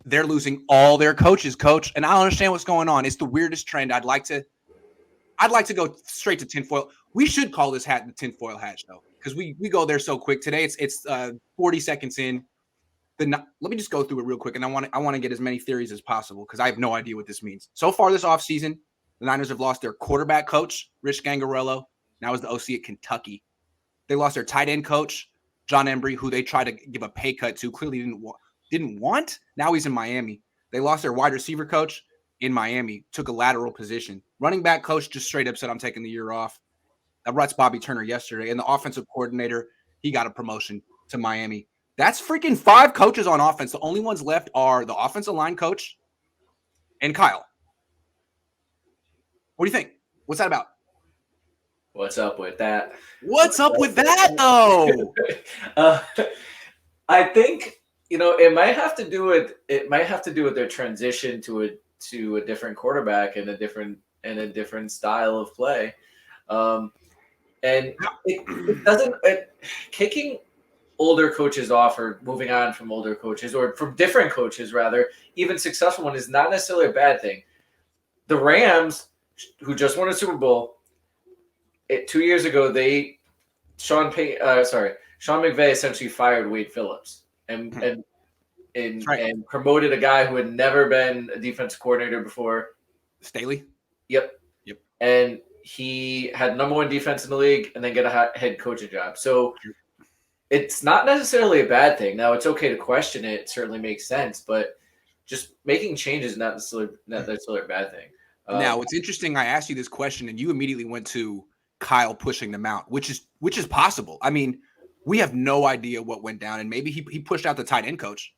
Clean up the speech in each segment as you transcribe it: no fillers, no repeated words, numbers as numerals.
they're losing all their coaches, coach. And I don't understand what's going on. It's the weirdest trend. I'd like to go straight to tinfoil. We should call this hat the tinfoil hat show because we go there so quick today. It's 40 seconds in. Let me just go through it real quick, and I want to get as many theories as possible because I have no idea what this means. So far this offseason, the Niners have lost their quarterback coach, Rich Gangarello. Now is the OC at Kentucky. They lost their tight end coach, John Embry, who they tried to give a pay cut to, clearly didn't want. Now he's in Miami. They lost their wide receiver coach in Miami, took a lateral position. Running back coach just straight up said, I'm taking the year off. That ruts Bobby Turner yesterday. And the offensive coordinator, he got a promotion to Miami. That's freaking 5 coaches on offense. The only ones left are the offensive line coach and Kyle. What do you think? What's that about? What's up with that? What's up with that, though? I think, it might have to do with their transition to a different quarterback and a different style of play. And it doesn't kicking older coaches off or moving on from older coaches or from different coaches, rather, even successful one is not necessarily a bad thing. The Rams, who just won a Super Bowl 2 years ago, Sean McVay essentially fired Wade Phillips and promoted a guy who had never been a defense coordinator before. Staley? Yep. And he had number 1 defense in the league and then get a head coaching job. So it's not necessarily a bad thing. Now, it's okay to question it. It certainly makes sense, but just making changes is not necessarily a bad thing. Now, it's interesting. I asked you this question, and you immediately went to Kyle pushing them out, which is possible. I mean, we have no idea what went down, and maybe he pushed out the tight end coach.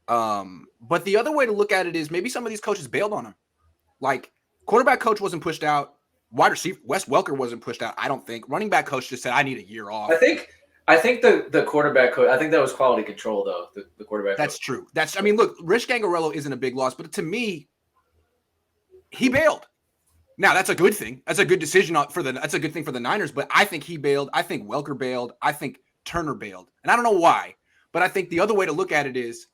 But the other way to look at it is maybe some of these coaches bailed on him. Like, quarterback coach wasn't pushed out. Wide receiver Wes Welker wasn't pushed out, I don't think. Running back coach just said, I need a year off. I think the quarterback coach, I think that was quality control, though, the quarterback That's coach. true. Look, Rich Gangarello isn't a big loss, but to me, he bailed. Now, that's a good thing. That's a good decision that's a good thing for the Niners, but I think he bailed. I think Welker bailed. I think Turner bailed. And I don't know why, but I think the other way to look at it is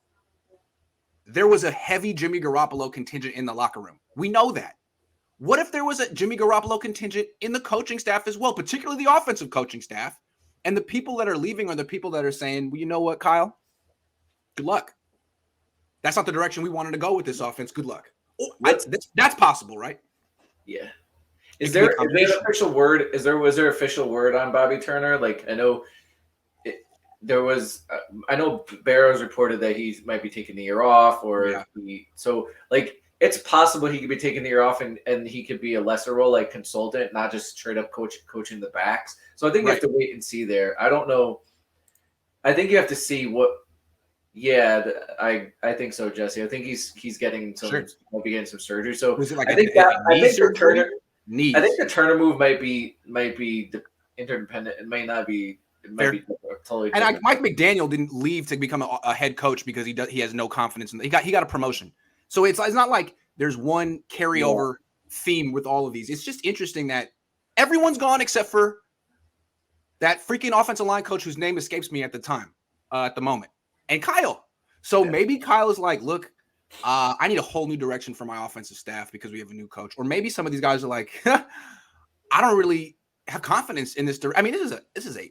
there was a heavy Jimmy Garoppolo contingent in the locker room. We know that. What if there was a Jimmy Garoppolo contingent in the coaching staff as well, particularly the offensive coaching staff, and the people that are leaving are the people that are saying, well, you know what, Kyle? Good luck. That's not the direction we wanted to go with this offense. Good luck. That's possible, right? Yeah. Is there an official word? Was there official word on Bobby Turner? Like, I know there was. I know Barrows reported that he might be taking the year off, or it's possible he could be taking the year off, and he could be a lesser role, like consultant, not just straight up coaching the backs. So I think you have to wait and see there. I don't know. I think you have to see what. Yeah, I think so, Jesse. I think he's getting might be getting some surgery. So I think the Turner move might be interdependent. It might not be. It might be totally. And Mike McDaniel didn't leave to become a head coach because he has no confidence in. He got a promotion. So it's not like there's one carryover theme with all of these. It's just interesting that everyone's gone except for that freaking offensive line coach whose name escapes me at the moment. And Kyle. So maybe Kyle is like, look, I need a whole new direction for my offensive staff because we have a new coach. Or maybe some of these guys are like, I don't really have confidence in this. I mean, this is a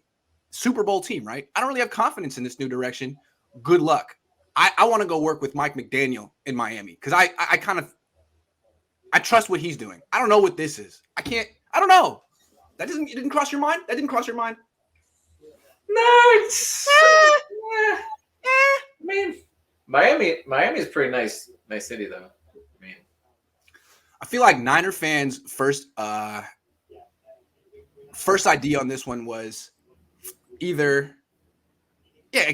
Super Bowl team, right? I don't really have confidence in this new direction. Good luck. I want to go work with Mike McDaniel in Miami because I trust what he's doing. I don't know what this is. I don't know. It didn't cross your mind? That didn't cross your mind? No, I mean, Miami is pretty nice city though. I feel like Niner fans' first idea on this one was either,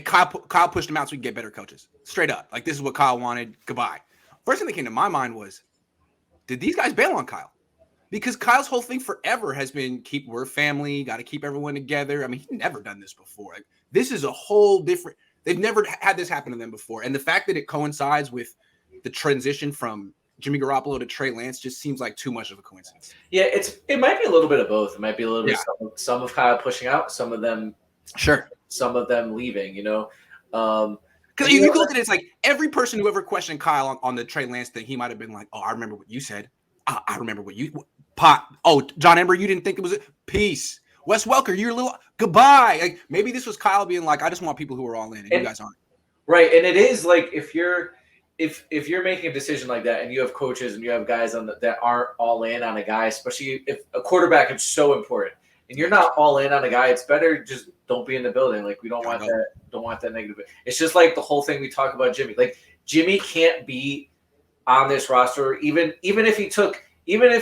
Kyle pushed him out so we can get better coaches. Straight up, like this is what Kyle wanted. Goodbye. First thing that came to my mind was, did these guys bail on Kyle? Because Kyle's whole thing forever has been we're family, got to keep everyone together. I mean, he's never done this before. Like, this is a whole different. They've never had this happen to them before. And the fact that it coincides with the transition from Jimmy Garoppolo to Trey Lance just seems like too much of a coincidence. Yeah, it might be a little bit of both. It might be a little bit some of Kyle pushing out, some of them leaving, Because you look at it, it's like every person who ever questioned Kyle on the Trey Lance thing, he might have been like, "Oh, I remember what you said. I remember what you pot. Oh, John Ember, you didn't think it was peace. Wes Welker, you're a little goodbye." Like maybe this was Kyle being like, "I just want people who are all in, and you guys aren't." Right, and it is like if you're making a decision like that, and you have coaches and you have guys that aren't all in on a guy, especially if a quarterback is so important, and you're not all in on a guy, it's better just don't be in the building. Like we don't want that. Don't want that negative. It's just like the whole thing we talk about Jimmy. Like Jimmy can't be on this roster, even if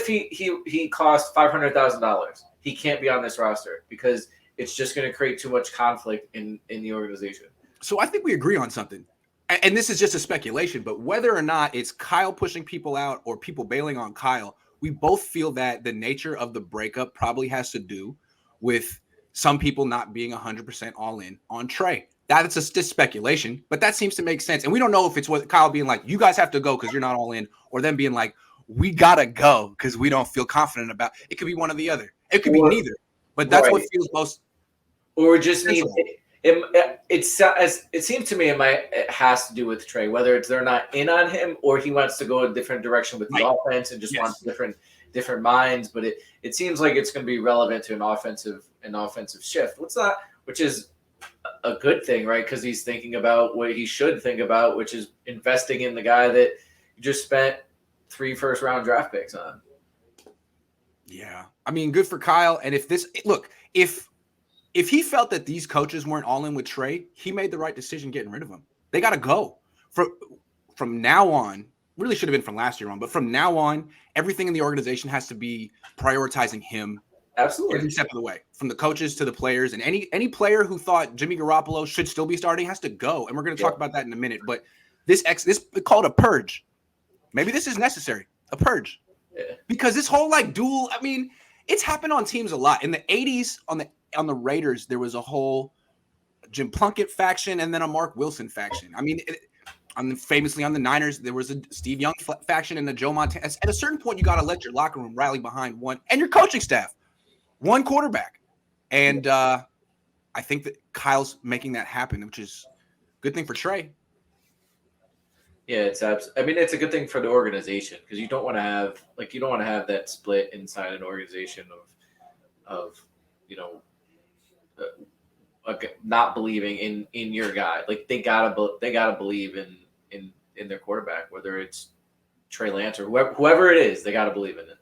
he cost $500,000, he can't be on this roster because it's just going to create too much conflict in the organization. So I think we agree on something. And this is just a speculation, but whether or not it's Kyle pushing people out or people bailing on Kyle, we both feel that the nature of the breakup probably has to do with some people not being 100% all in on Trey. That's just speculation, but that seems to make sense. And we don't know if it's what Kyle being like, you guys have to go because you're not all in, or them being like, we got to go because we don't feel confident about it. It could be one or the other. It could be neither, but that's what feels most. Or just need it seems to me it has to do with Trey, whether it's they're not in on him or he wants to go a different direction with the offense and just wants different minds. But it seems like it's going to be relevant to an offensive shift. Which is a good thing, right? Because he's thinking about what he should think about, which is investing in the guy that you just spent 3 first-round draft picks on. Yeah, I mean, good for Kyle. And if he felt that these coaches weren't all in with Trey, he made the right decision getting rid of him. They got to go. From now on, really should have been from last year on, but from now on, everything in the organization has to be prioritizing him. Absolutely. Every step of the way, from the coaches to the players. And any player who thought Jimmy Garoppolo should still be starting has to go. And we're going to talk about that in a minute. But this called a purge. Maybe this is necessary, a purge. Yeah. Because this whole dual, I mean, it's happened on teams a lot. In the 80s on the Raiders, there was a whole Jim Plunkett faction and then a Mark Wilson faction. I mean, famously on the Niners, there was a Steve Young faction and a Joe Montana. At a certain point, you got to let your locker room rally behind one and your coaching staff, one quarterback. And I think that Kyle's making that happen, which is a good thing for Trey. Yeah, it's a good thing for the organization because you don't want to have that split inside an organization of not believing in your guy. Like they gotta believe in their quarterback, whether it's Trey Lance or whoever it is, they gotta believe in it.